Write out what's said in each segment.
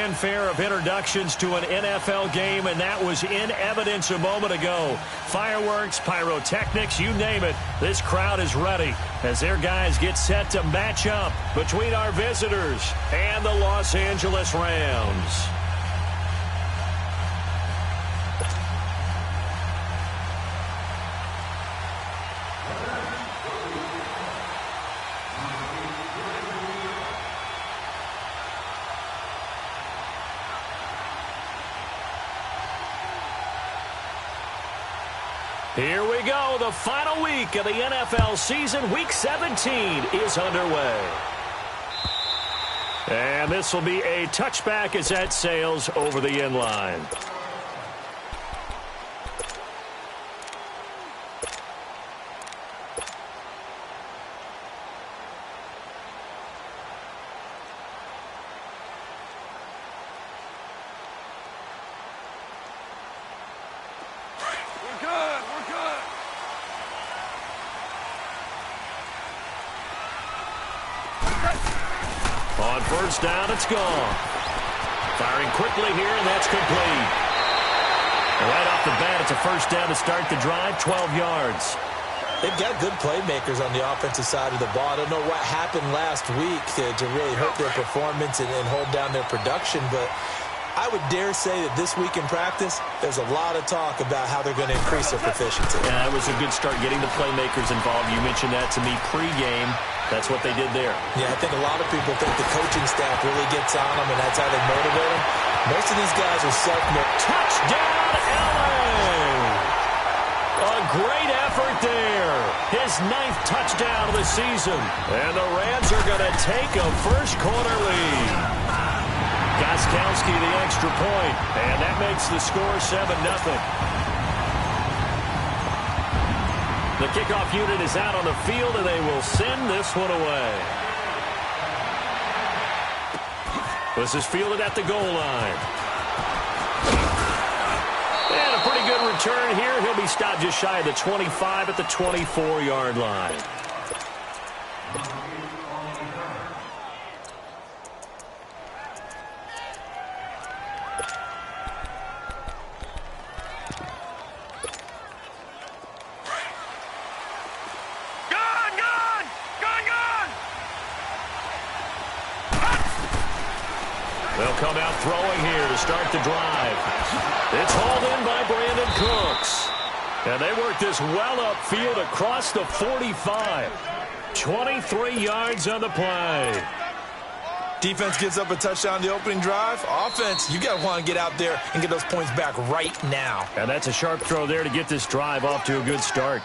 fanfare of introductions to an NFL game, and that was in evidence a moment ago. Fireworks, pyrotechnics, you name it. This crowd is ready as their guys get set to match up between our visitors and the Los Angeles Rams. Here we go. The final week of the NFL season. Week 17 is underway. And this will be a touchback as that sails over the end line. On first down, it's gone. Firing quickly here, and that's complete. Right off the bat, it's a first down to start the drive, 12 yards. They've got good playmakers on the offensive side of the ball. I don't know what happened last week to really hurt their performance and hold down their production, but I would dare say that this week in practice, there's a lot of talk about how they're going to increase their proficiency. Yeah, that was a good start, getting the playmakers involved. You mentioned that to me pregame. That's what they did there. Yeah, I think a lot of people think the coaching staff really gets on them, and that's how they motivate them. Most of these guys are self-motivated. Touchdown, LA! A great effort there. His 9th touchdown of the season. And the Rams are going to take a first-quarter lead. Gostkowski the extra point, and that makes the score 7-0. The kickoff unit is out on the field, and they will send this one away. This is fielded at the goal line. And a pretty good return here. He'll be stopped just shy of the 25 at the 24-yard line. They'll come out throwing here to start the drive. It's hauled in by Brandon Cooks. And they work this well upfield across the 45. 23 yards on the play. Defense gives up a touchdown the opening drive. Offense, you got to want to get out there and get those points back right now. And that's a sharp throw there to get this drive off to a good start.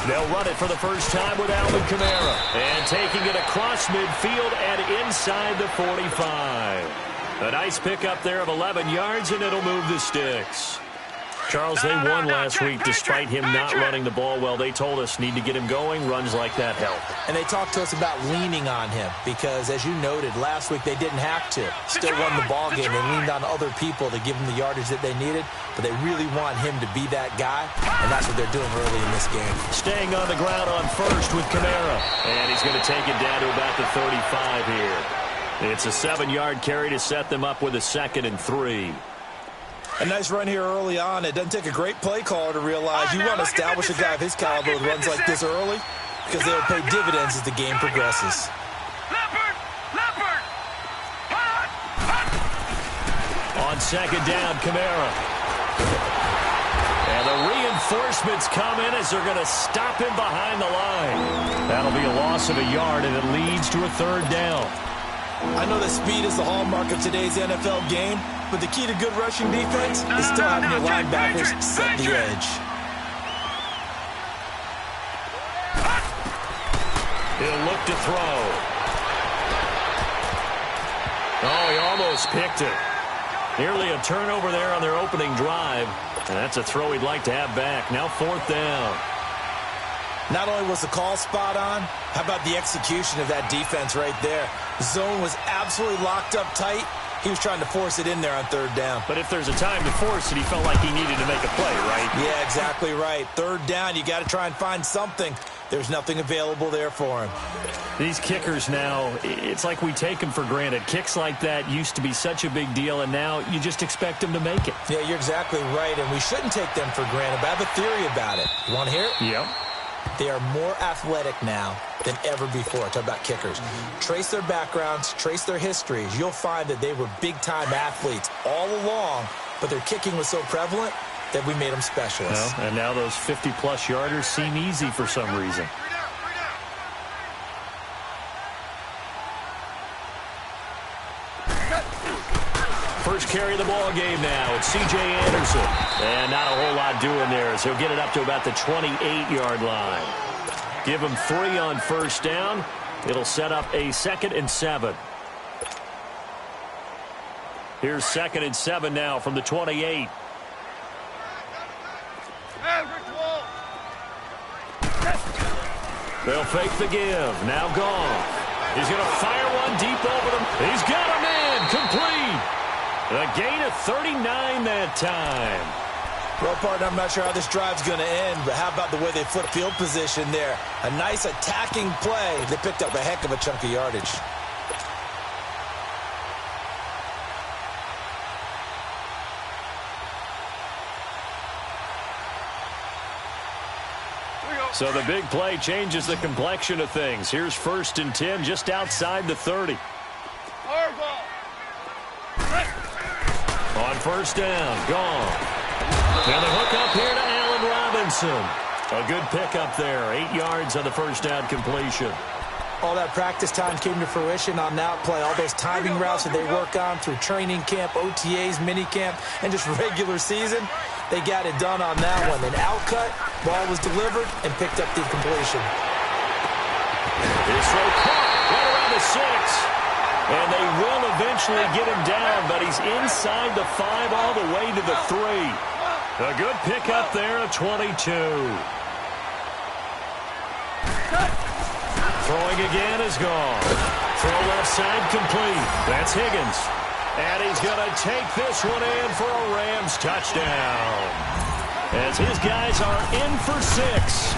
They'll run it for the first time with Alvin Kamara. And taking it across midfield and inside the 45. A nice pickup there of 11 yards, and it'll move the sticks. Charles, they won last week despite him not running the ball well. They told us need to get him going. Runs like that help. And they talked to us about leaning on him because, as you noted, last week they didn't have to. Still won the ball game. They leaned on other people to give them the yardage that they needed, but they really want him to be that guy, and that's what they're doing early in this game. Staying on the ground on first with Kamara. And he's going to take it down to about the 35 here. It's a 7-yard carry to set them up with a 2nd and 3. A nice run here early on. It doesn't take a great play caller to realize you want to establish a guy of his caliber with runs like this early because they'll pay dividends as the game progresses. On 2nd down, Kamara. And the reinforcements come in as they're going to stop him behind the line. That'll be a loss of a yard, and it leads to a 3rd down. I know that speed is the hallmark of today's NFL game, but the key to good rushing defense is still having your linebackers set the edge. He'll look to throw. Oh, he almost picked it. Nearly a turnover there on their opening drive. And that's a throw he'd like to have back. Now 4th down. Not only was the call spot on, how about the execution of that defense right there? The zone was absolutely locked up tight. He was trying to force it in there on third down. But if there's a time to force it, he felt like he needed to make a play, right? Yeah, exactly right. Third down, you got to try and find something. There's nothing available there for him. These kickers now, it's like we take them for granted. Kicks like that used to be such a big deal, and now you just expect them to make it. Yeah, you're exactly right, and we shouldn't take them for granted. But I have a theory about it. You want to hear it? Yep. They are more athletic now than ever before. Talk about kickers. Trace their backgrounds, trace their histories. You'll find that they were big-time athletes all along, but their kicking was so prevalent that we made them specialists. Well, and now those 50-plus yarders seem easy for some reason. First carry of the ball game now. It's C.J. Anderson. And not a whole lot doing there as he'll get it up to about the 28-yard line. Give him 3 on first down. It'll set up a 2nd and 7. Here's 2nd and 7 now from the 28. They'll fake the give. Now gone. He's going to fire one deep over them. He's got him in. Complete. A gain of 39 that time. Well, partner, I'm not sure how this drive's going to end, but how about the way they flip field position there? A nice attacking play. They picked up a heck of a chunk of yardage. So the big play changes the complexion of things. Here's 1st and 10 just outside the 30. On first down, gone. And the hook up here to Allen Robinson. A good pickup there. 8 yards on the first down completion. All that practice time came to fruition on that play. All those timing routes that they work on through training camp, OTAs, minicamp, and just regular season, they got it done on that one. An outcut, ball was delivered, and picked up the completion. His throw caught right around the 6. And they will eventually get him down, but he's inside the 5 all the way to the 3. A good pickup there of 22. Throwing again is gone. Throw left side complete. That's Higgins. And he's going to take this one in for a Rams touchdown. As his guys are in for 6.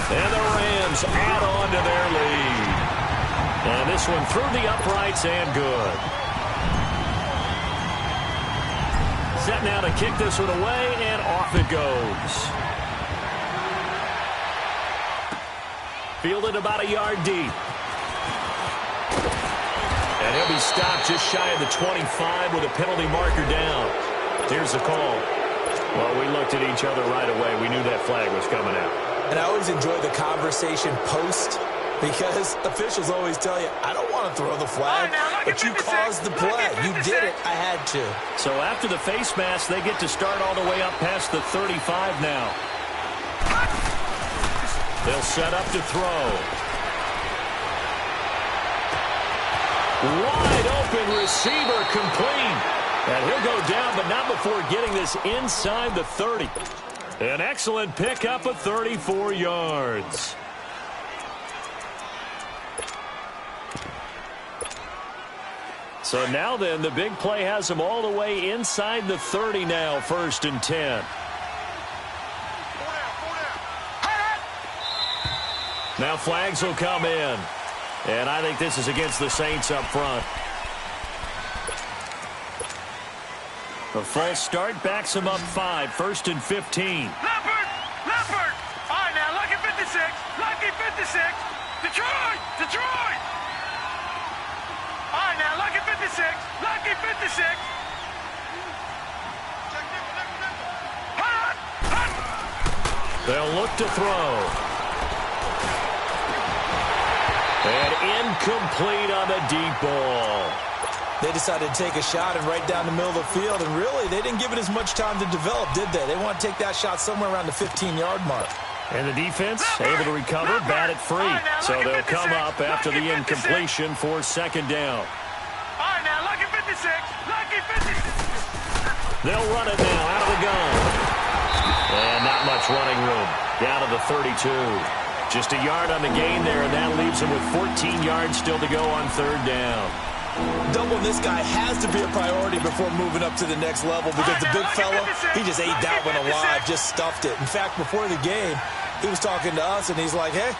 And the Rams add on to their lead. And this one through the uprights and good. Set now to kick this one away, and off it goes. Fielded about a yard deep. And he'll be stopped just shy of the 25 with a penalty marker down. Here's the call. Well, we looked at each other right away. We knew that flag was coming out. And I always enjoy the conversation post, because officials always tell you, I don't want to throw the flag, but you caused the play. You did it. I had to. So after the face mask, they get to start all the way up past the 35 now. They'll set up to throw. Wide open receiver complete. And he'll go down, but not before getting this inside the 30. An excellent pickup of 34 yards. So now then, the big play has them all the way inside the 30 now, 1st and 10. Now flags will come in. And I think this is against the Saints up front. The false start backs him up 5, 1st and 15. Leopard! All right, now, lucky 56, lucky 56. Detroit! All right, now, lucky 56, lucky 56. They'll look to throw. And incomplete on the deep ball. They decided to take a shot and right down the middle of the field, and really, they didn't give it as much time to develop, did they? They want to take that shot somewhere around the 15-yard mark. And the defense able to recover, bat it free. So they'll come up after the incompletion for 2nd down. All right, now, lucky 56, lucky 56. They'll run it now out of the gun. And not much running room. Down to the 32. Just a yard on the gain there, and that leaves him with 14 yards still to go on third down. Doubling this guy has to be a priority before moving up to the next level because the big fella, he just ate that one alive, just stuffed it. In fact, before the game, he was talking to us, and he's like, hey,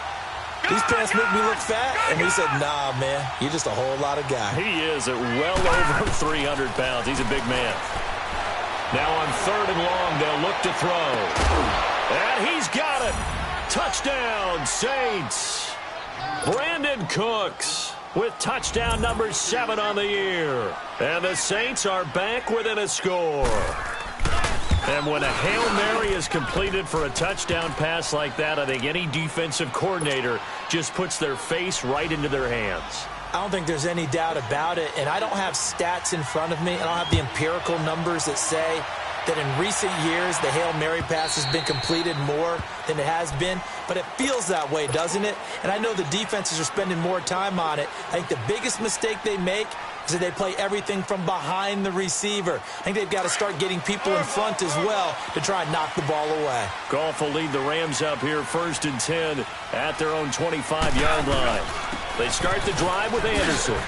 these pants make me look fat. And we said, nah, man, you're just a whole lot of guy. He is at well over 300 pounds. He's a big man. Now on third and long, they'll look to throw. And he's got it. Touchdown, Saints. Brandon Cooks with touchdown number 7 on the year. And the Saints are back within a score. And when a Hail Mary is completed for a touchdown pass like that, I think any defensive coordinator just puts their face right into their hands. I don't think there's any doubt about it, and I don't have stats in front of me. I don't have the empirical numbers that say that in recent years the Hail Mary pass has been completed more than it has been, but it feels that way, doesn't it? And I know the defenses are spending more time on it. I think the biggest mistake they make is that they play everything from behind the receiver. I think they've got to start getting people in front as well to try and knock the ball away. Goff will lead the Rams up here 1st and 10 at their own 25-yard line. They start the drive with Anderson.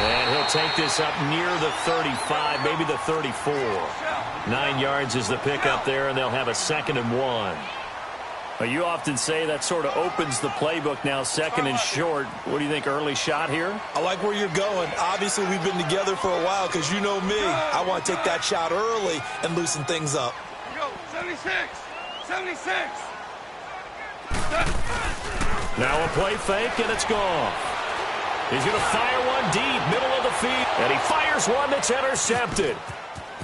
And he'll take this up near the 35, maybe the 34. 9 yards is the pickup there, and they'll have a 2nd and 1. Well, you often say that sort of opens the playbook now, 2nd and short. What do you think, early shot here? I like where you're going. Obviously, we've been together for a while because you know me. I want to take that shot early and loosen things up. Go, 76, 76. Now a play fake, and it's gone. He's going to fire one deep, middle of the field. And he fires one that's intercepted.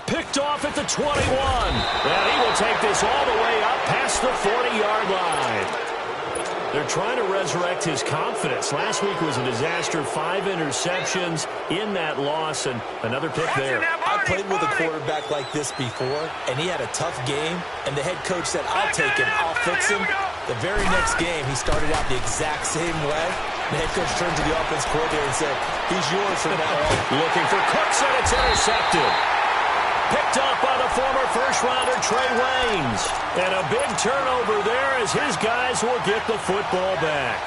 Picked off at the 21. And he will take this all the way up past the 40-yard line. They're trying to resurrect his confidence. Last week was a disaster. 5 interceptions in that loss, and another pick there. I played with a quarterback like this before, and he had a tough game, and the head coach said, I'll take him, I'll fix him. The very next game, he started out the exact same way. The head coach turned to the offense coordinator and said, he's yours from now on. Looking for Cooks, and it's intercepted. Picked up by the former first-rounder Trey Waynes. And a big turnover there as his guys will get the football back.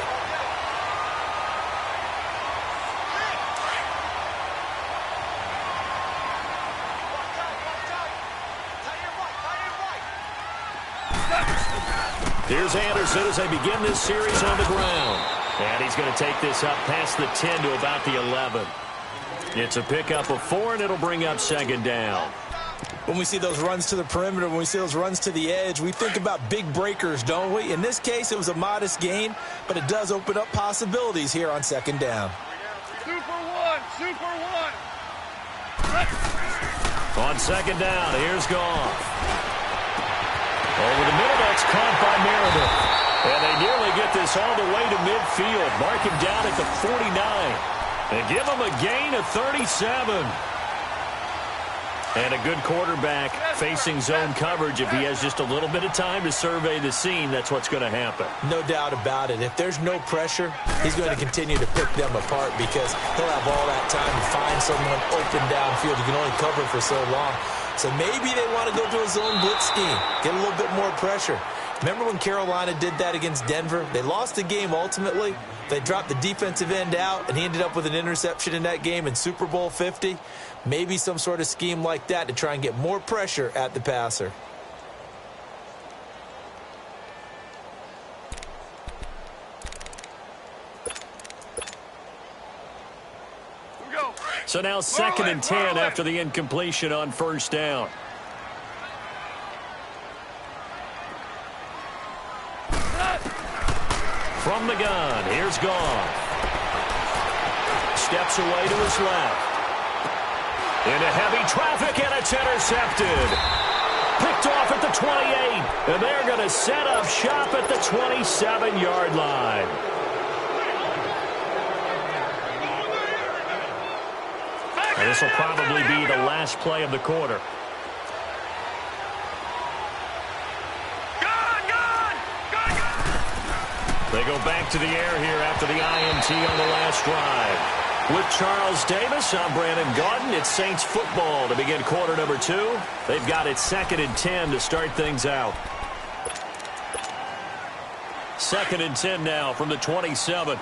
Here's Anderson as they begin this series on the ground. And he's going to take this up past the 10 to about the 11. It's a pickup of 4, and it'll bring up 2nd down. When we see those runs to the perimeter, when we see those runs to the edge, we think about big breakers, don't we? In this case, it was a modest gain, but it does open up possibilities here on 2nd down. Super one, super one. On 2nd down, here's Goff. Over the middle, that's caught by Meredith. And they nearly get this all the way to midfield. Mark him down at the 49. And give him a gain of 37. And a good quarterback facing zone coverage. If he has just a little bit of time to survey the scene, that's what's going to happen. No doubt about it. If there's no pressure, he's going to continue to pick them apart because he'll have all that time to find someone open downfield. He can only cover for so long. So maybe they want to go to a zone blitz scheme, get a little bit more pressure. Remember when Carolina did that against Denver? They lost the game ultimately. They dropped the defensive end out, and he ended up with an interception in that game in Super Bowl 50. Maybe some sort of scheme like that to try and get more pressure at the passer. So now 2nd and 10 after the incompletion on 1st down. From the gun, here's Goff. Steps away to his left. Into heavy traffic, and it's intercepted. Picked off at the 28, and they're going to set up shop at the 27-yard line. And this will probably be the last play of the quarter. They go back to the air here after the INT on the last drive. With Charles Davis, I'm Brandon Gaudin. It's Saints football to begin quarter number 2. They've got it 2nd and 10 to start things out. 2nd and 10 now from the 27.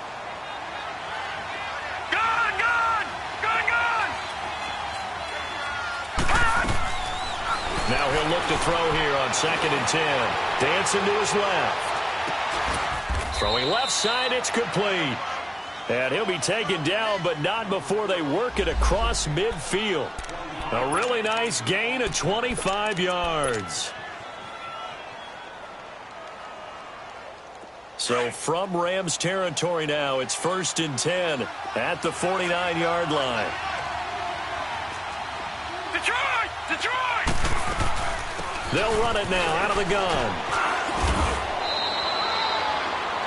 Now he'll look to throw here on 2nd and 10. Dancing to his left. Throwing left side, it's complete. And he'll be taken down, but not before they work it across midfield. A really nice gain of 25 yards. So from Rams territory now, it's 1st and 10 at the 49-yard line. Detroit! Detroit! They'll run it now out of the gun.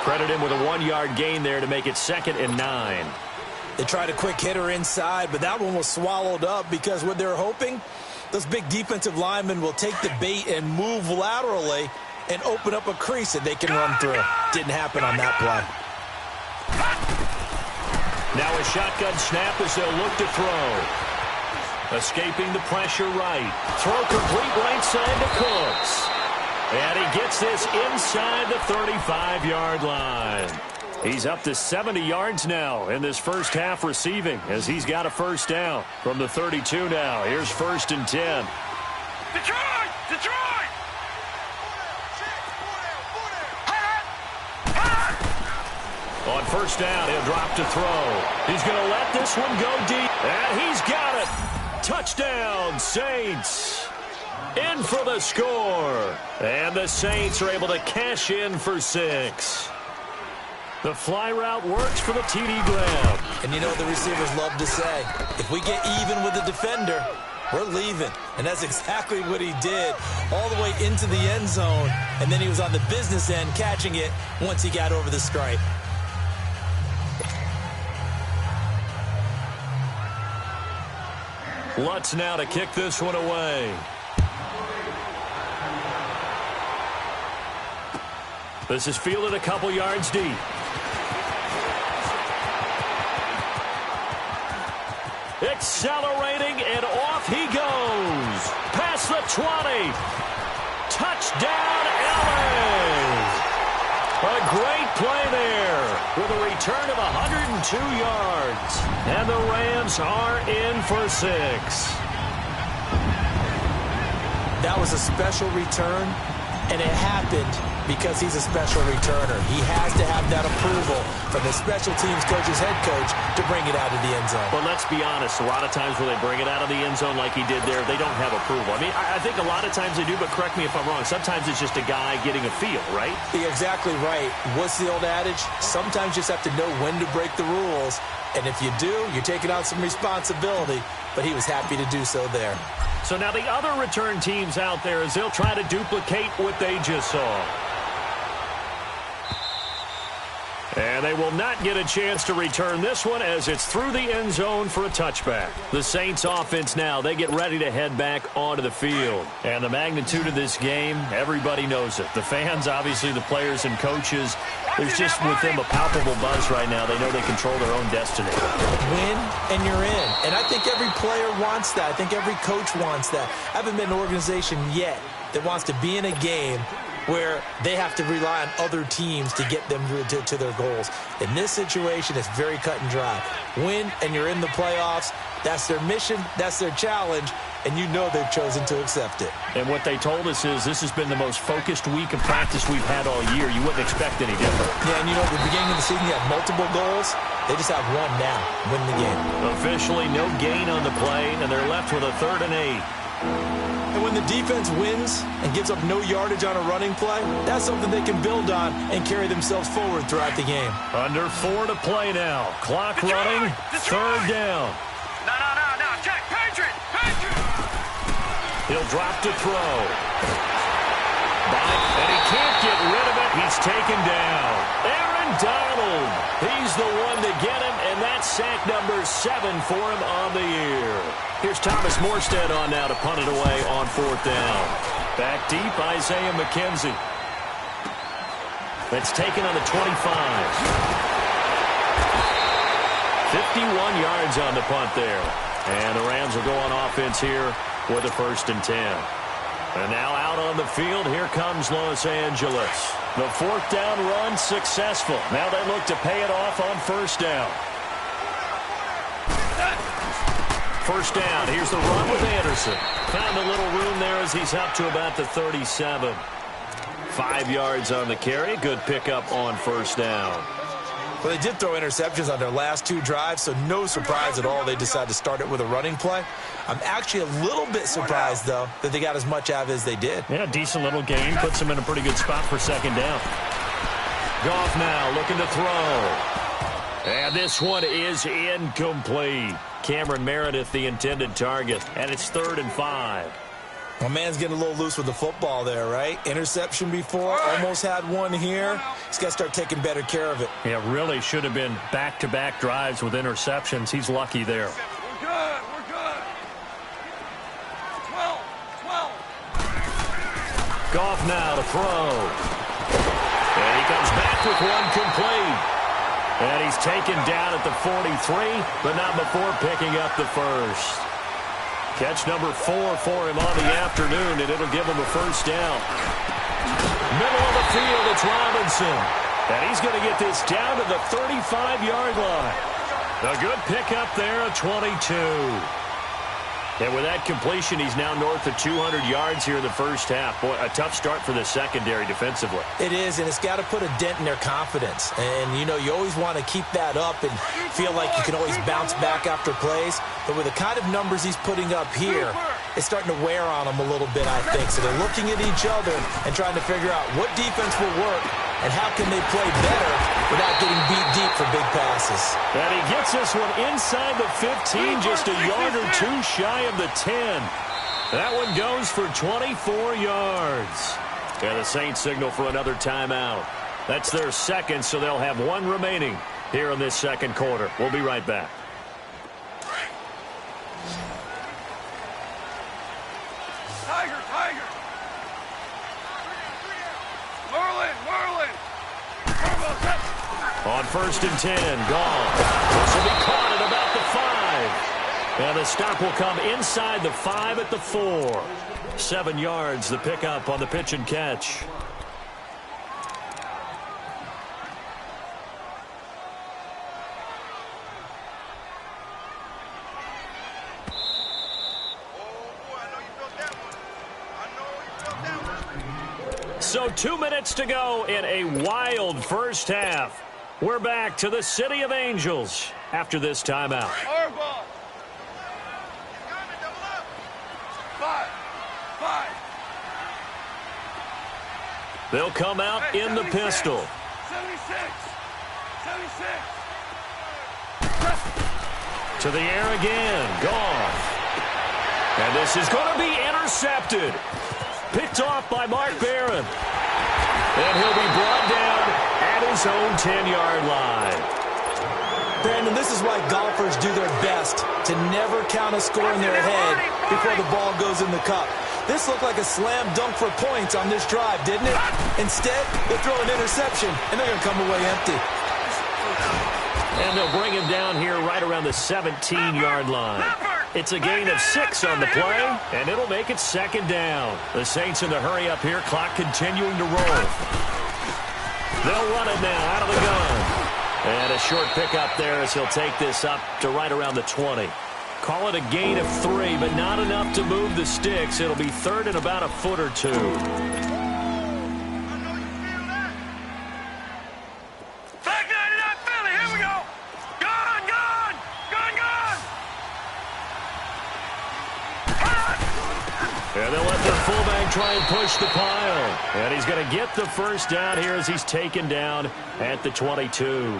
Credit him with a 1-yard gain there to make it 2nd and 9. They tried a quick hitter inside, but that one was swallowed up because what they're hoping, those big defensive linemen will take the bait and move laterally and open up a crease that they can run through. Didn't happen on that play. Now a shotgun snap as they'll look to throw. Escaping the pressure right. Throw complete right side to Cooks. And he gets this inside the 35-yard line. He's up to 70 yards now in this first half receiving as he's got a first down from the 32 now. Here's 1st and 10. Detroit! Detroit! On first down, he'll drop to throw. He's going to let this one go deep. And he's got it. Touchdown, Saints. In for the score. And the Saints are able to cash in for 6. The fly route works for the TD grab. And you know what the receivers love to say? If we get even with the defender, we're leaving. And that's exactly what he did all the way into the end zone. And then he was on the business end catching it once he got over the stripe. Lutz now to kick this one away. This is fielded a couple yards deep. Accelerating, and off he goes. Past the 20. Touchdown, Ellis. A great play there with a return of 102 yards. And the Rams are in for 6. That was a special return, and it happened because he's a special returner. He has to have that approval from the special teams coach's head coach to bring it out of the end zone. But let's be honest, a lot of times when they bring it out of the end zone like he did there, they don't have approval. I mean, I think a lot of times they do, but correct me if I'm wrong. Sometimes it's just a guy getting a feel, right? You're exactly right. What's the old adage? Sometimes you just have to know when to break the rules, and if you do, you're taking on some responsibility, but he was happy to do so there. So now the other return teams out there as they'll try to duplicate what they just saw. And they will not get a chance to return this one as it's through the end zone for a touchback. The Saints offense now, they get ready to head back onto the field. And the magnitude of this game, everybody knows it. The fans, obviously the players and coaches, there's just with them a palpable buzz right now. They know they control their own destiny. Win and you're in. And I think every player wants that. I think every coach wants that. I haven't been an organization yet that wants to be in a game where they have to rely on other teams to get them to their goals. In this situation, it's very cut and dry. Win, and you're in the playoffs. That's their mission. That's their challenge. And you know they've chosen to accept it. And what they told us is this has been the most focused week of practice we've had all year. You wouldn't expect any different. Yeah, and you know, at the beginning of the season, you had multiple goals. They just have one now, win the game. Officially, no gain on the play, and they're left with a 3rd and 8. And when the defense wins and gives up no yardage on a running play, that's something they can build on and carry themselves forward throughout the game. Under 4 to play now. Clock running. 3rd down. No. Check. Patriot. He'll drop to throw. And he can't get rid of it. He's taken down. Aaron Donald. He's the one to get him, and that's sack number 7 for him on the year. Here's Thomas Morstead on now to punt it away on 4th down. Back deep, Isaiah McKenzie. That's taken on the 25. 51 yards on the punt there. And the Rams will go on offense here with a 1st and 10. And now out on the field, here comes Los Angeles. The fourth down run successful. Now they look to pay it off on first down. First down. Here's the run with Anderson. Found a little room there as he's up to about the 37. 5 yards on the carry. Good pickup on first down. Well, they did throw interceptions on their last 2 drives, so no surprise at all they decided to start it with a running play. I'm actually a little bit surprised, though, that they got as much out of it as they did. Yeah, decent little gain. Puts them in a pretty good spot for second down. Goff now looking to throw. And this one is incomplete. Cameron Meredith, the intended target, and it's 3rd and 5. My man's getting a little loose with the football there, right? Interception before, almost had one here. He's got to start taking better care of it. Yeah, really should have been back-to-back drives with interceptions. He's lucky there. We're good. We're good. 12. Goff now to throw. And he comes back with one complete. And he's taken down at the 43, but not before picking up the first. Catch number 4 for him on the afternoon, and it'll give him a first down. Middle of the field, it's Robinson. And he's going to get this down to the 35-yard line. A good pickup there, a 22. And with that completion, he's now north of 200 yards here in the first half. Boy, a tough start for the secondary defensively. It is, and it's got to put a dent in their confidence. And, you know, you always want to keep that up and feel like you can always bounce back after plays. But with the kind of numbers he's putting up here, it's starting to wear on them a little bit, I think. So they're looking at each other and trying to figure out what defense will work and how can they play better without getting beat deep for big passes. And he gets this one inside the 15, just a yard or 2 shy of the 10. That one goes for 24 yards. And the Saints signal for another timeout. That's their second, so they'll have 1 remaining here in this second quarter. We'll be right back. Tiger. Merlin. On 1st and 10, gone. This will be caught at about the 5. And the stop will come inside the 5 at the 4. 7 yards, the pickup on the pitch and catch. So 2 minutes to go in a wild first half. We're back to the City of Angels after this timeout. Ball. 5. They'll come out in the pistol. 76. To the air again. Gone. And this is going to be intercepted. Picked off by Mark Barron. And he'll be brought down at his own 10-yard line. Brandon, this is why golfers do their best to never count a score in their head before the ball goes in the cup. This looked like a slam dunk for points on this drive, didn't it? Instead, they throw an interception, and they're going to come away empty. And they'll bring him down here right around the 17-yard line. It's a gain of 6 on the play, and it'll make it second down. The Saints in the hurry up here, clock continuing to roll. They'll run it now out of the gun. And a short pickup there as he'll take this up to right around the 20. Call it a gain of 3, but not enough to move the sticks. It'll be 3rd and about a foot or 2. And they'll let their fullback try and push the pile. And he's going to get the first down here as he's taken down at the 22.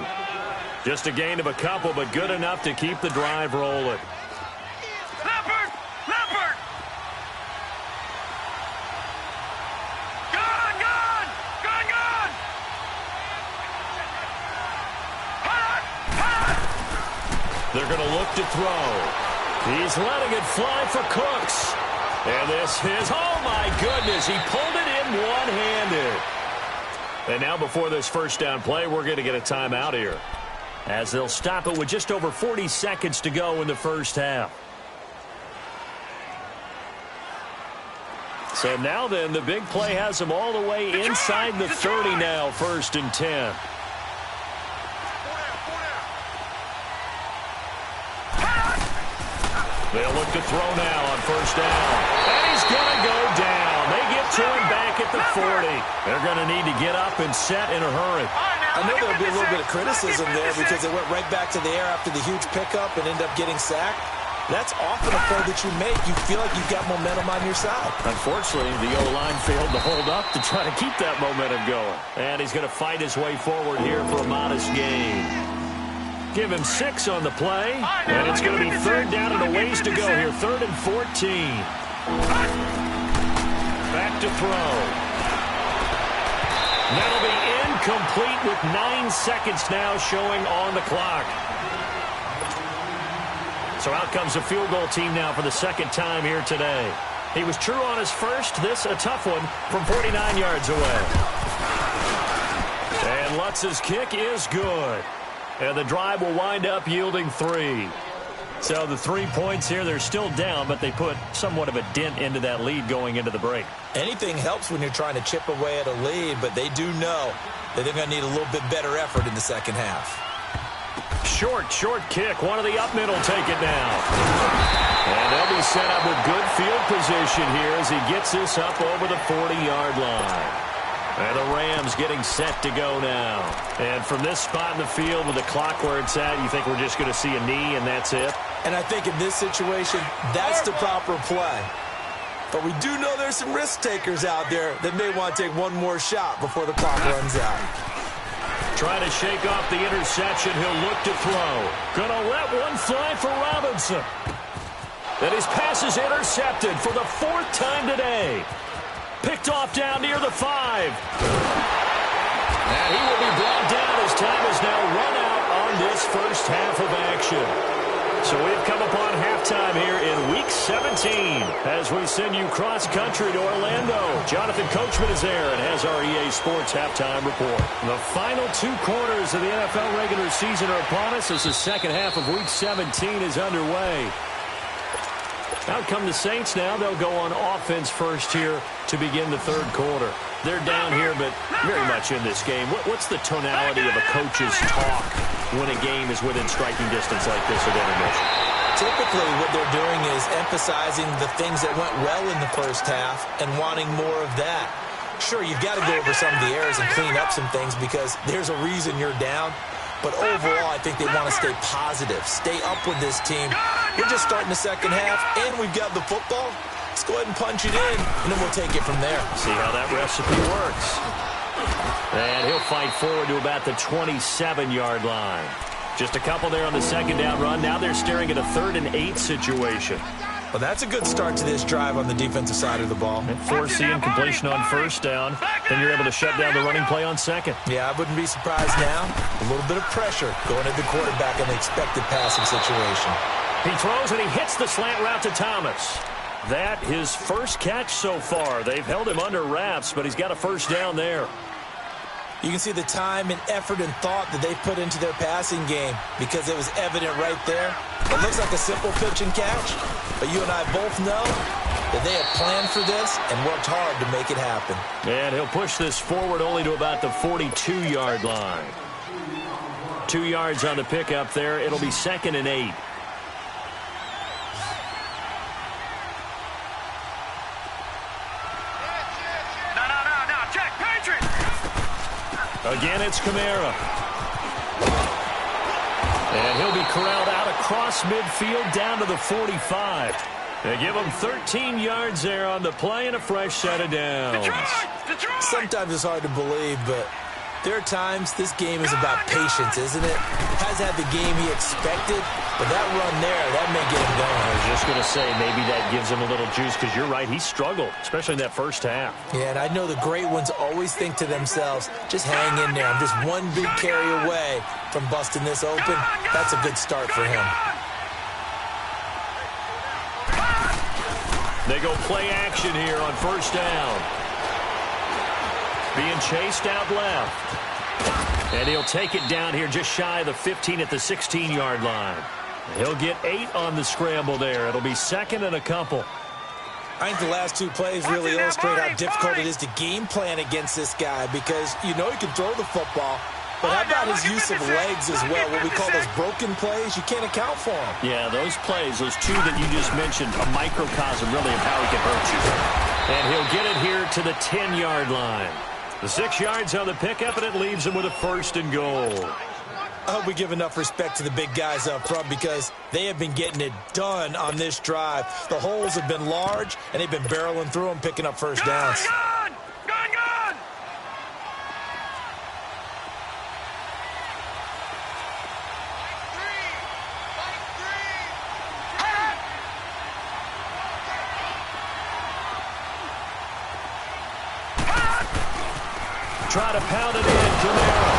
Just a gain of a couple, but good enough to keep the drive rolling. Leopard! Gun! They're going to look to throw. He's letting it fly for Cooks. And this is, oh my goodness, he pulled it in one-handed. And now before this first down play, we're going to get a timeout here, as they'll stop it with just over 40 seconds to go in the first half. So now then, the big play has them all the way inside the 30 now, 1st and 10. They'll look to throw now on 1st down. And he's going to go down. They get to him back at the 40. They're going to need to get up and set in a hurry. I know there'll be a little bit of criticism there because they went right back to the air after the huge pickup and ended up getting sacked. That's often a play that you make. You feel like you've got momentum on your side. Unfortunately, the O-line failed to hold up to try to keep that momentum going. And he's going to fight his way forward here for a modest gain. Give him 6 on the play. And it's going to be 3rd down and a ways to go here. 3rd and 14. Back to throw. That'll be incomplete with 9 seconds now showing on the clock. So out comes the field goal team now for the 2nd time here today. He was true on his first. This a tough one from 49 yards away. And Lutz's kick is good. And the drive will wind up yielding 3. So the 3 points here, they're still down, but they put somewhat of a dent into that lead going into the break. Anything helps when you're trying to chip away at a lead, but they do know that they're going to need a little bit better effort in the second half. Short kick. One of the up middle take it now. And they'll be set up with good field position here as he gets this up over the 40-yard line. And the Rams getting set to go now. And from this spot in the field with the clock where it's at, you think we're just going to see a knee and that's it? And I think in this situation, that's the proper play. But we do know there's some risk takers out there that may want to take one more shot before the clock runs out. Trying to shake off the interception. He'll look to throw. Gonna let one fly for Robinson. And his pass is intercepted for the 4th time today. Picked off down near the 5. And he will be brought down as time is now run out on this first half of action. So we've come upon halftime here in Week 17 as we send you cross-country to Orlando. Jonathan Coachman is there and has our EA Sports halftime report. The final 2 quarters of the NFL regular season are upon us as the second half of Week 17 is underway. Out come the Saints now. They'll go on offense first here to begin the 3rd quarter. They're down here, but very much in this game. What's the tonality of a coach's talk when a game is within striking distance like this at intermission? Typically, what they're doing is emphasizing the things that went well in the first half and wanting more of that. Sure, you've got to go over some of the errors and clean up some things because there's a reason you're down. But overall, I think they want to stay positive, stay up with this team. We're just starting the second half, and we've got the football. Let's go ahead and punch it in, and then we'll take it from there. See how that recipe works. And he'll fight forward to about the 27-yard line. Just a couple there on the 2nd down run. Now they're staring at a 3rd and 8 situation. Well, that's a good start to this drive on the defensive side of the ball. And forcing completion on 1st down. Then you're able to shut down the running play on 2nd. Yeah, I wouldn't be surprised now. A little bit of pressure going at the quarterback in the expected passing situation. He throws and he hits the slant route to Thomas. That his first catch so far. They've held him under wraps, but he's got a 1st down there. You can see the time and effort and thought that they put into their passing game because it was evident right there. It looks like a simple pitch and catch, but you and I both know that they have planned for this and worked hard to make it happen. And he'll push this forward only to about the 42-yard line. 2 yards on the pickup there. It'll be 2nd and 8. Again, it's Kamara. And he'll be corralled out across midfield down to the 45. They give him 13 yards there on the play and a fresh set of downs. Detroit! Sometimes it's hard to believe, but there are times this game is about patience, isn't it? Has had the game he expected, but that run there, that may get him going. I was just going to say, maybe that gives him a little juice because you're right, he struggled, especially in that first half. Yeah, and I know the great ones always think to themselves, just hang in there. I'm just one big carry away from busting this open. That's a good start for him. They go play action here on 1st down. Being chased out left. And he'll take it down here just shy of the 15 at the 16-yard line. He'll get 8 on the scramble there. It'll be 2nd and a couple. I think the last two plays really illustrate how difficult it is to game plan against this guy because you know he can throw the football, but how about his use of legs as well, what we call those broken plays? You can't account for them. Yeah, those plays, those two that you just mentioned, a microcosm really of how he can hurt you. And he'll get it here to the 10-yard line. The 6 yards on the pickup, and it leaves him with a 1st and goal. I hope we give enough respect to the big guys up front because they have been getting it done on this drive. The holes have been large, and they've been barreling through them, picking up first downs. Gun! Try to pound it in, Kamara.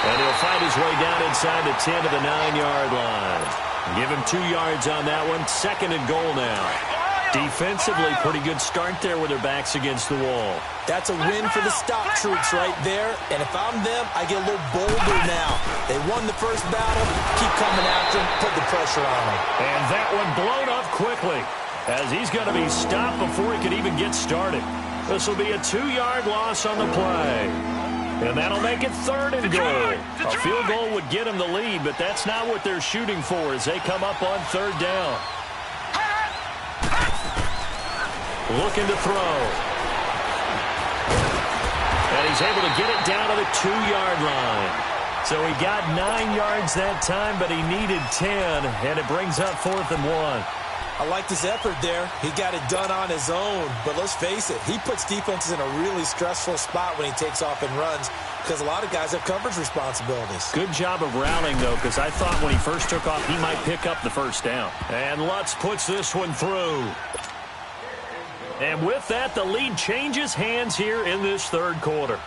And he'll find his way down inside the 10 to the 9-yard line. Give him 2 yards on that one. 2nd and goal now. Defensively, pretty good start there with their backs against the wall. That's a win for the stock troops right there. And if I'm them, I get a little bolder now. They won the first battle. Keep coming after them. Put the pressure on them. And that one blown up quickly as he's going to be stopped before he could even get started. This will be a 2-yard loss on the play. And that'll make it 3rd and goal. A field goal would get him the lead, but that's not what they're shooting for as they come up on 3rd down. Looking to throw. And he's able to get it down to the 2-yard line. So he got 9 yards that time, but he needed 10, and it brings up 4th and 1. I like his effort there. He got it done on his own. But let's face it, he puts defenses in a really stressful spot when he takes off and runs because a lot of guys have coverage responsibilities. Good job of routing, though, because I thought when he first took off, he might pick up the 1st down. And Lutz puts this one through. And with that, the lead changes hands here in this 3rd quarter.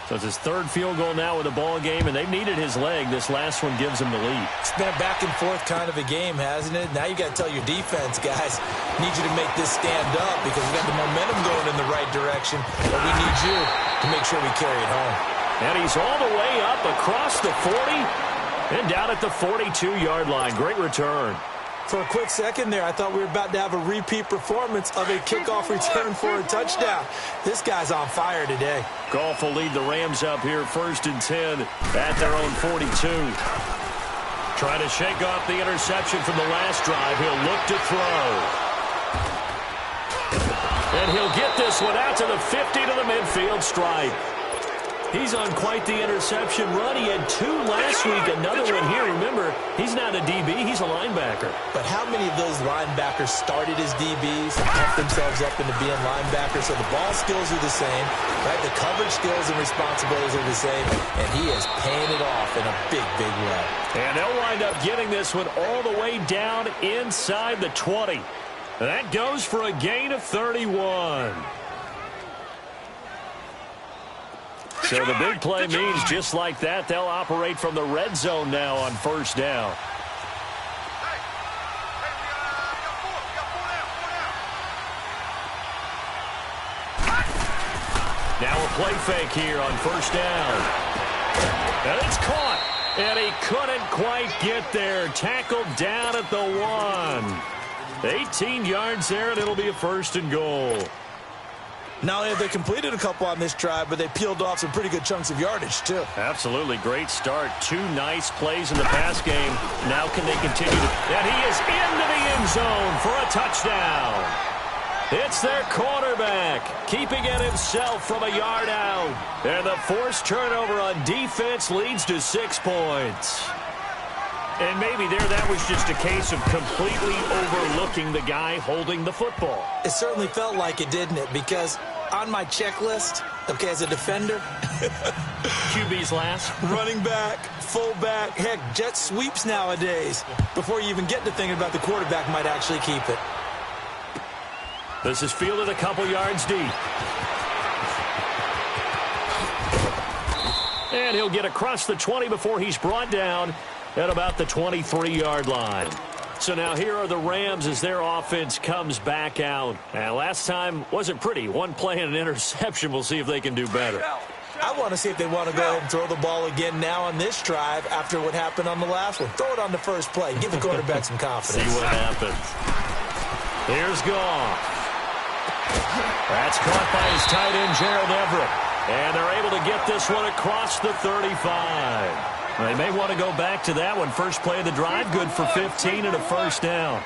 So it's his 3rd field goal now with the ball game, and they've needed his leg. This last one gives him the lead. It's been a back-and-forth kind of a game, hasn't it? Now you got to tell your defense, guys, need you to make this stand up because we got the momentum going in the right direction, but we need you to make sure we carry it home. And he's all the way up across the 40 and down at the 42-yard line. Great return. For a quick second there, I thought we were about to have a repeat performance of a kickoff return for a touchdown. This guy's on fire today. Goff will lead the Rams up here 1st and 10 at their own 42. Trying to shake off the interception from the last drive. He'll look to throw. And he'll get this one out to the 50 to the midfield stripe. He's on quite the interception run. He had 2 last week, another one here. Remember, he's not a DB, he's a linebacker. But how many of those linebackers started as DBs and pumped themselves up into being linebackers? So the ball skills are the same, right? The coverage skills and responsibilities are the same, and he is paying it off in a big, big way. And they'll wind up getting this one all the way down inside the 20. That goes for a gain of 31. So the big play means just like that, they'll operate from the red zone now on 1st down. Now a play fake here on 1st down. And it's caught. And he couldn't quite get there. Tackled down at the 1. 18 yards there, and it'll be a 1st and goal. Not only have they completed a couple on this drive, but they peeled off some pretty good chunks of yardage, too. Absolutely. Great start. 2 nice plays in the pass game. Now can they continue to... And he is into the end zone for a touchdown. It's their quarterback, keeping it himself from a yard out. And the forced turnover on defense leads to 6 points. And maybe that was just a case of completely overlooking the guy holding the football. It certainly felt like it, didn't it? Because on my checklist, okay, as a defender, QB's last. Running back, fullback, heck, jet sweeps nowadays. Before you even get to thinking about the quarterback might actually keep it. This is fielded a couple yards deep. And he'll get across the 20 before he's brought down at about the 23-yard line. So now here are the Rams as their offense comes back out. And last time wasn't pretty. 1 play and an interception. We'll see if they can do better. I want to see if they want to go ahead and throw the ball again now on this drive after what happened on the last one. Throw it on the first play. Give the quarterback some confidence. See what happens. Here's Goff. That's caught by his tight end, Gerald Everett. And they're able to get this one across the 35. They may want to go back to that one. First play of the drive, good for 15 and a first down.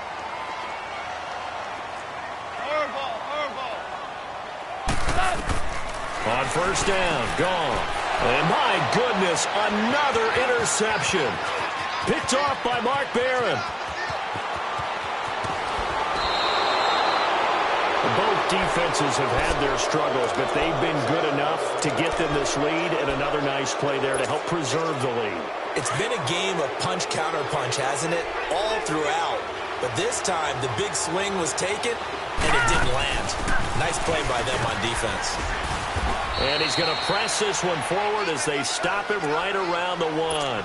On first down, gone. And my goodness, another interception. Picked off by Mark Barron. Both defenses have had their struggles, but they've been good enough to get them this lead, and another nice play there to help preserve the lead. It's been a game of punch-counter-punch, hasn't it? All throughout. But this time, the big swing was taken, and it didn't land. Nice play by them on defense. And he's going to press this one forward as they stop him right around the 1.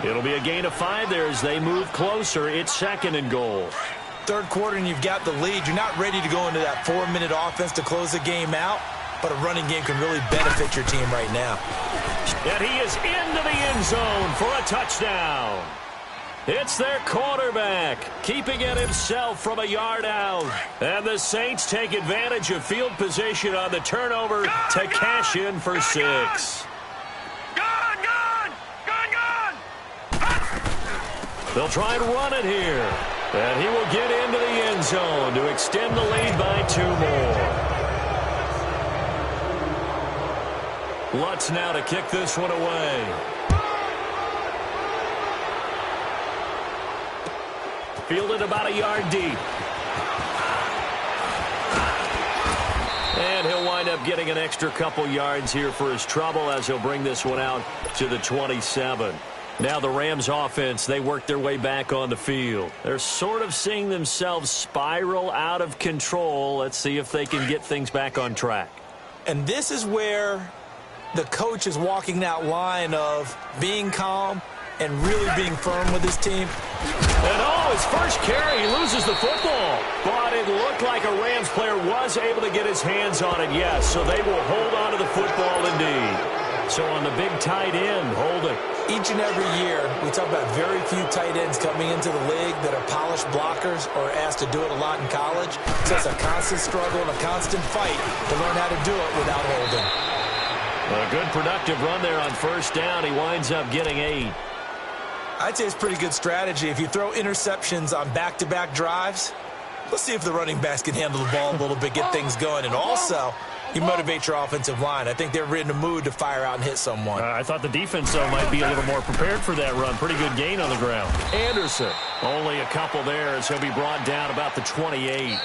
It'll be a gain of 5 there as they move closer. It's second and goal. Third quarter and you've got the lead. You're not ready to go into that 4-minute offense to close the game out, but a running game can really benefit your team right now. And he is into the end zone for a touchdown. It's their quarterback, keeping it himself from a yard out. And the Saints take advantage of field position on the turnover to cash in for 6. They'll try and run it here. And he will get into the end zone to extend the lead by 2 more. Lutz now to kick this one away. Fielded about a yard deep. And he'll wind up getting an extra couple yards here for his trouble as he'll bring this one out to the 27. Now the Rams offense, they work their way back on the field. They're sort of seeing themselves spiral out of control. Let's see if they can get things back on track. And this is where the coach is walking that line of being calm and really being firm with his team. And his first carry, he loses the football. But it looked like a Rams player was able to get his hands on it, yes. So they will hold on to the football indeed. So on the big tight end, holding. Each and every year, we talk about very few tight ends coming into the league that are polished blockers or asked to do it a lot in college. So it's a constant struggle and a constant fight to learn how to do it without holding. A good productive run there on first down. He winds up getting 8. I'd say it's pretty good strategy. If you throw interceptions on back-to-back drives, let's see if the running backs can handle the ball a little bit, get things going. And also, you motivate your offensive line. I think they're in the mood to fire out and hit someone. I thought the defense, though, might be a little more prepared for that run. Pretty good gain on the ground. Anderson, only a couple there as he'll be brought down about the 28.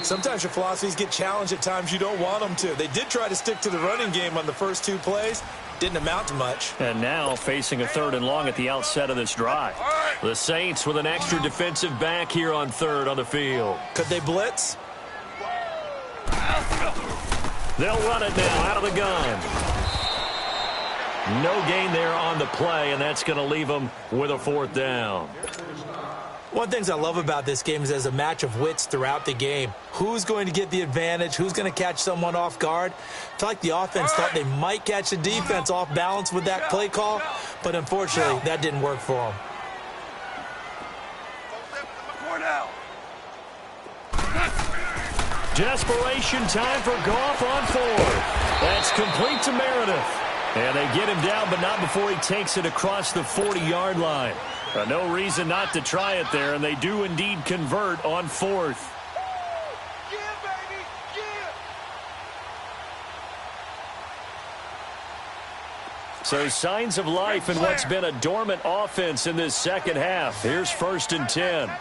Sometimes your philosophies get challenged at times you don't want them to. They did try to stick to the running game on the first 2 plays. Didn't amount to much. And now facing a 3rd and long at the outset of this drive. The Saints with an extra defensive back here on 3rd on the field. Could they blitz? They'll run it now out of the gun. No gain there on the play, and that's going to leave them with a 4th down. One of the things I love about this game is there's a match of wits throughout the game. Who's going to get the advantage? Who's going to catch someone off guard? I feel like the offense thought they might catch the defense off balance with that play call, but unfortunately, that didn't work for them. Desperation time for Goff on 4th. That's complete to Meredith. And they get him down, but not before he takes it across the 40-yard line. No reason not to try it there, and they do indeed convert on 4th. So signs of life in what's been a dormant offense in this second half. Here's 1st and 10.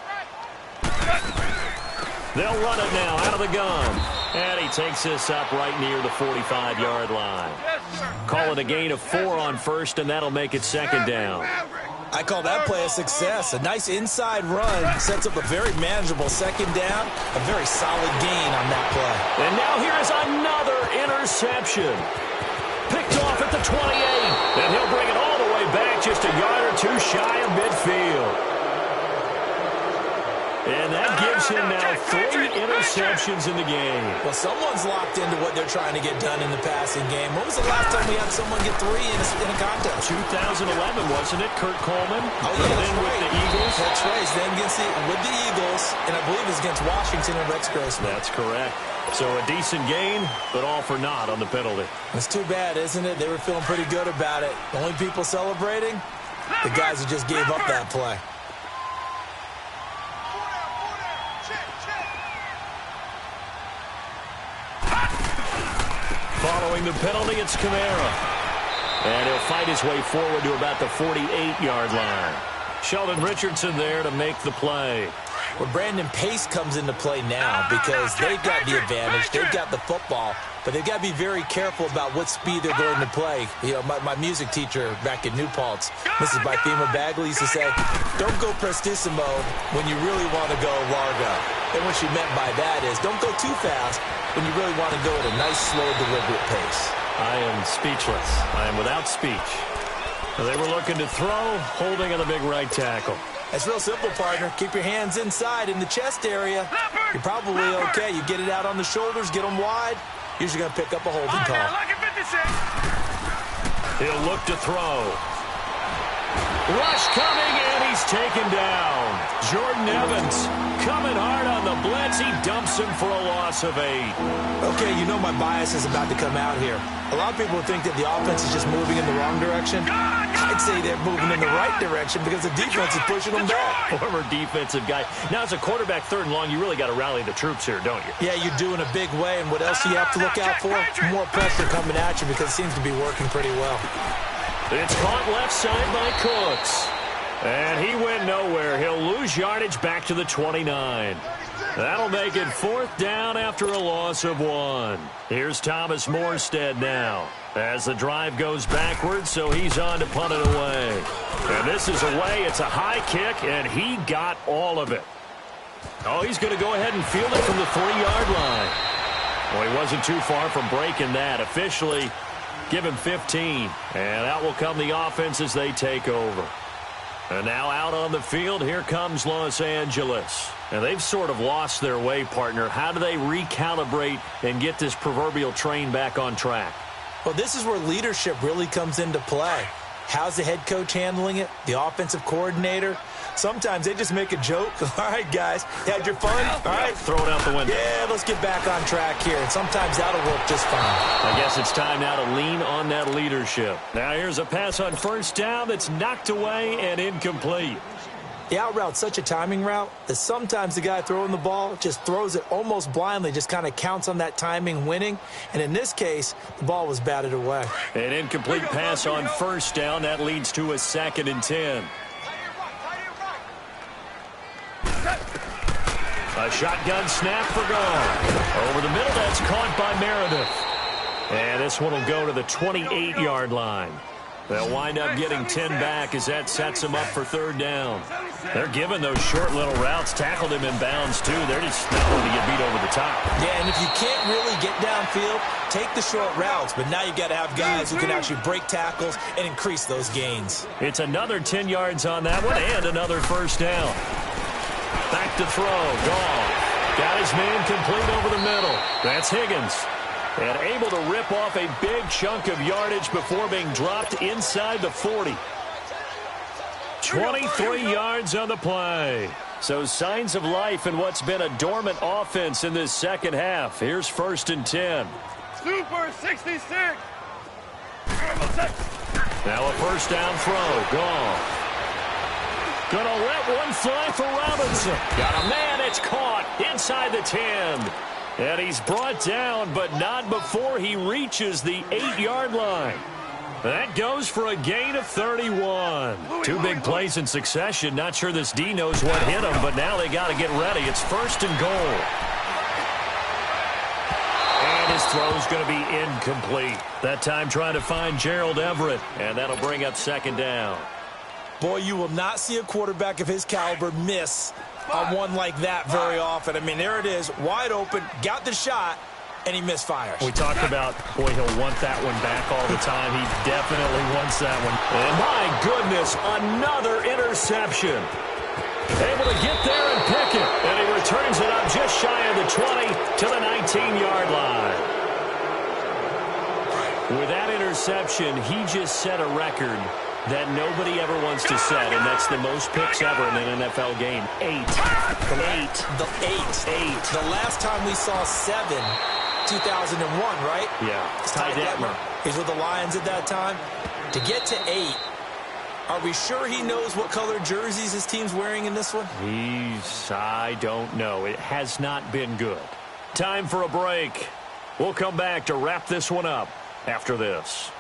They'll run it now out of the gun. And he takes this up right near the 45-yard line. Call it a gain of 4 on 1st, and that'll make it 2nd down. I call that play a success. A nice inside run sets up a very manageable 2nd down. A very solid gain on that play. And now here is another interception. Picked off at the 28. And he'll bring it all the way back just a yard or 2 shy of midfield. And that gives gives him now 3 interceptions in the game. Well, someone's locked into what they're trying to get done in the passing game. When was the last time we had someone get 3 in a contest? 2011, wasn't it? Kurt Coleman. Oh, yeah, that's then right. with the Eagles. That's right. Then with the Eagles, and I believe it's against Washington and Rex Grossman. That's correct. So a decent gain, but all for naught on the penalty. It's too bad, isn't it? They were feeling pretty good about it. The only people celebrating, the guys who just gave up that play. Following the penalty, it's Kamara. And he'll fight his way forward to about the 48-yard line. Sheldon Richardson there to make the play. Well, Brandon, pace comes into play now because they've got the advantage. They've got the football, but they've got to be very careful about what speed they're going to play. You know, my music teacher back in New Paltz, Mrs. Bythema Bagley, used to say, don't go prestissimo when you really want to go largo. And what she meant by that is don't go too fast when you really want to go at a nice, slow, deliberate pace. I am speechless. I am without speech. They were looking to throw, holding on the big right tackle. That's real simple, partner. Keep your hands inside in the chest area. You're probably okay. You get it out on the shoulders, get them wide. Usually going to pick up a holding call. He'll look to throw. Rush coming, and he's taken down. Jordan Evans coming hard on the blitz. He dumps him for a loss of 8. Okay, you know my bias is about to come out here. A lot of people think that the offense is just moving in the wrong direction. I'd say they're moving in the right direction because the defense is pushing them back. Former defensive guy. Now, as a quarterback, 3rd and long, you really got to rally the troops here, don't you? Yeah, you do in a big way. And what else do you have to look out for? More pressure coming at you because it seems to be working pretty well. It's caught left side by Cooks. And he went nowhere. He'll lose yardage back to the 29. That'll make it 4th down after a loss of 1. Here's Thomas Morstead now as the drive goes backwards, so he's on to punt it away. And this is away. It's a high kick, and he got all of it. Oh, he's going to go ahead and field it from the 3-yard line. Well, he wasn't too far from breaking that. Officially, give him 15. And out will come the offense as they take over. And now out on the field, here comes Los Angeles. And they've sort of lost their way, partner. How do they recalibrate and get this proverbial train back on track? Well, this is where leadership really comes into play. How's the head coach handling it? The offensive coordinator? Sometimes they just make a joke. All right, guys, you had your fun? All right. Throw it out the window. Yeah, let's get back on track here. And sometimes that'll work just fine. I guess it's time now to lean on that leadership. Now here's a pass on 1st down that's knocked away and incomplete. The out route's such a timing route that sometimes the guy throwing the ball just throws it almost blindly, just kind of counts on that timing winning. And in this case, the ball was batted away. An incomplete pass on 1st down. That leads to a 2nd and 10. A shotgun snap for goal. Over the middle, that's caught by Meredith. And this one will go to the 28-yard line. They'll wind up getting 10 back as that sets them up for 3rd down. They're giving those short little routes. Tackled him in bounds, too. They're just not going to get beat over the top. Yeah, and if you can't really get downfield, take the short routes. But now you've got to have guys who can actually break tackles and increase those gains. It's another 10 yards on that one and another 1st down. Back to throw. Goff got his man complete over the middle. That's Higgins. And able to rip off a big chunk of yardage before being dropped inside the 40. 23 yards on the play. So signs of life in what's been a dormant offense in this 2nd half. Here's 1st and 10. Super 66. Now a 1st down throw. Goff. Gonna let one fly for Robinson. Got a man. It's caught inside the 10. And he's brought down, but not before he reaches the 8-yard line. That goes for a gain of 31. 2 big plays in succession. Not sure this D knows what hit him, but now they got to get ready. It's 1st and goal. And his throw's going to be incomplete. That time trying to find Gerald Everett, and that'll bring up 2nd down. Boy, you will not see a quarterback of his caliber miss on one like that very often. I mean, there it is, wide open, got the shot, and he misfires. We talked about, boy, he'll want that one back all the time. He definitely wants that one. And my goodness, another interception. Able to get there and pick it. And he returns it interception, he just set a record that nobody ever wants to set, and that's the most picks ever in an NFL game. 8. The last time we saw 7, 2001, right? Yeah. Ty Detmer. He's with the Lions at that time. To get to 8, are we sure he knows what color jerseys his team's wearing in this one? I don't know. It has not been good. Time for a break. We'll come back to wrap this one up after this.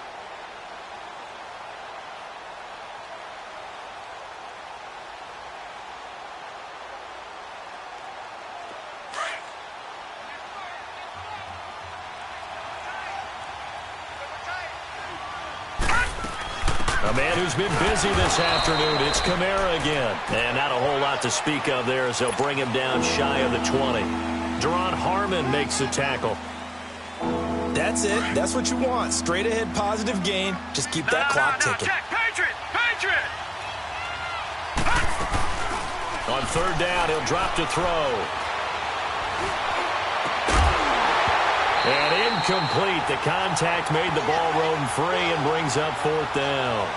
A man who's been busy this afternoon, it's Kamara again. And not a whole lot to speak of there as they'll bring him down shy of the 20. Deron Harmon makes the tackle. That's it. That's what you want. Straight ahead positive gain. Just keep that clock ticking. Patriot! On third down, he'll drop to throw. And incomplete. The contact made the ball roam free and brings up fourth down.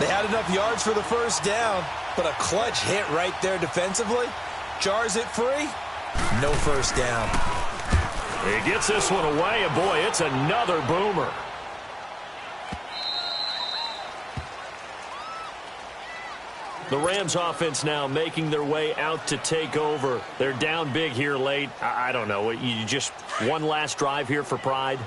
They had enough yards for the first down, but a clutch hit right there defensively. Jars it free. No first down. He gets this one away, and boy, it's another boomer. The Rams offense now making their way out to take over. They're down big here late. I don't know. You just one last drive here for pride?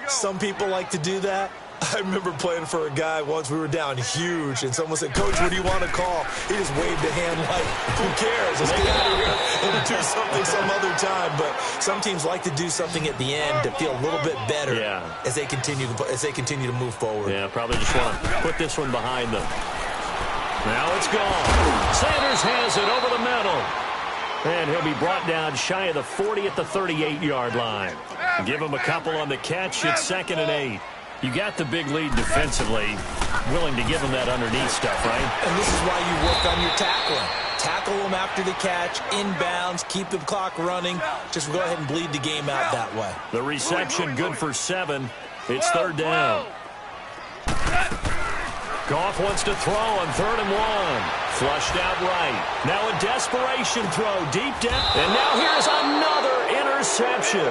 Some people like to do that. I remember playing for a guy once. We were down huge, and someone said, "Coach, what do you want to call?" He just waved a hand like, "Who cares? Let's get out of here and do something some other time." But some teams like to do something at the end to feel a little bit better as they continue to move forward. Yeah, probably just want to put this one behind them. Now it's gone. Sanders has it over the middle. And he'll be brought down shy of the 40 at the 38-yard line. Give him a couple on the catch. It's 2nd and 8. You got the big lead defensively. Willing to give him that underneath stuff, right? And this is why you work on your tackling. Tackle them after the catch, inbounds, keep the clock running. Just go ahead and bleed the game out that way. The reception good for 7. It's third down. Goff wants to throw on 3rd and 1. Flushed out right. Now a desperation throw deep down. And now here's another interception.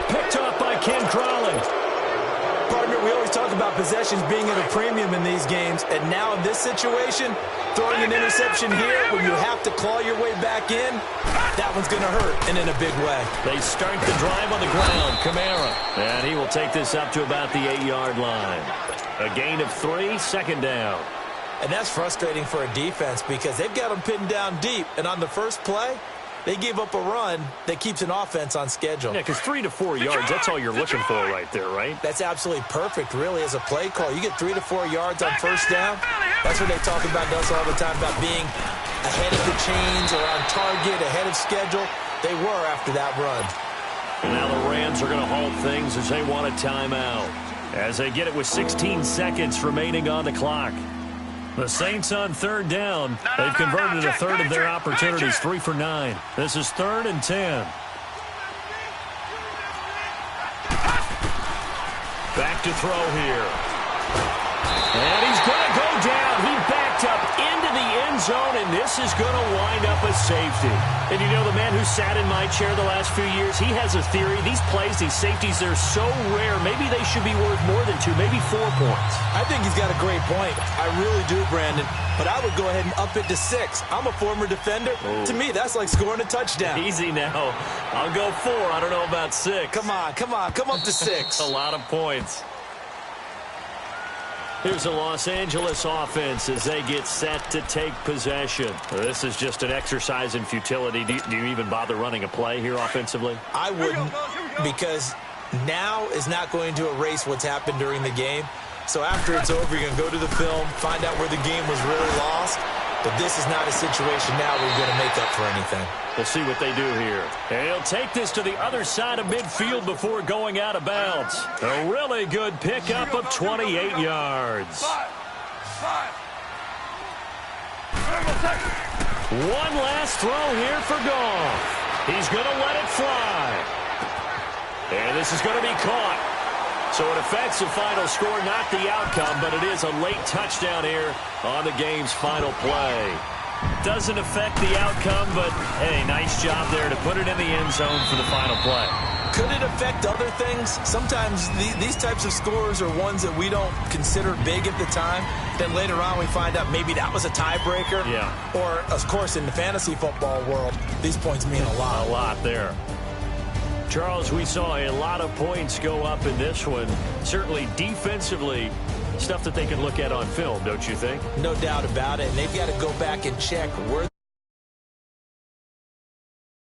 Picked up by Ken Crawley. Partner, we always talk about possessions being at a premium in these games. And now in this situation, throwing an interception here when you have to claw your way back in, that one's going to hurt, and in a big way. They start the drive on the ground. Kamara. And he will take this up to about the 8-yard line. A gain of 3, 2nd down. And that's frustrating for a defense because they've got them pinned down deep. And on the first play, they gave up a run that keeps an offense on schedule. Yeah, because 3 to 4 yards, that's all you're looking for right there, right? That's absolutely perfect, really, as a play call. You get 3 to 4 yards on first down. That's what they talk about us all the time, about being ahead of the chains or on target, ahead of schedule. They were after that run. And now the Rams are going to halt things as they want a timeout. As they get it with 16 seconds remaining on the clock. The Saints on third down. They've converted a third of their opportunities, 3 for 9. This is 3rd and 10. Back to throw here. And he's going to go down. He backed up into the end zone, and this is going to wind up a safety. And you know, the man who sat in my chair the last few years, he has a theory. These plays, these safeties, they're so rare. Maybe they should be worth more than 2, maybe 4 points. I think he's got a great point. I really do, Brandon. But I would go ahead and up it to 6. I'm a former defender. Ooh. To me, that's like scoring a touchdown. Easy now. I'll go 4. I don't know about 6. Come on. Come up to 6. A lot of points. Here's the Los Angeles offense as they get set to take possession. This is just an exercise in futility. Do you even bother running a play here offensively? I wouldn't, because now is not going to erase what's happened during the game. So after it's over, you're going to go to the film, find out where the game was really lost. But this is not a situation now where you're going to make up for anything. We'll see what they do here. And he'll take this to the other side of midfield before going out of bounds. A really good pickup of 28 yards. One last throw here for Goff. He's going to let it fly. And this is going to be caught. So it affects the final score, not the outcome, but it is a late touchdown here on the game's final play. Doesn't affect the outcome, but, hey, nice job there to put it in the end zone for the final play. Could it affect other things? Sometimes these types of scores are ones that we don't consider big at the time. Then later on we find out maybe that was a tiebreaker. Yeah. Or, of course, in the fantasy football world, these points mean a lot. A lot there. Charles, we saw a lot of points go up in this one. Certainly defensively, stuff that they can look at on film, don't you think? No doubt about it. And they've got to go back and check where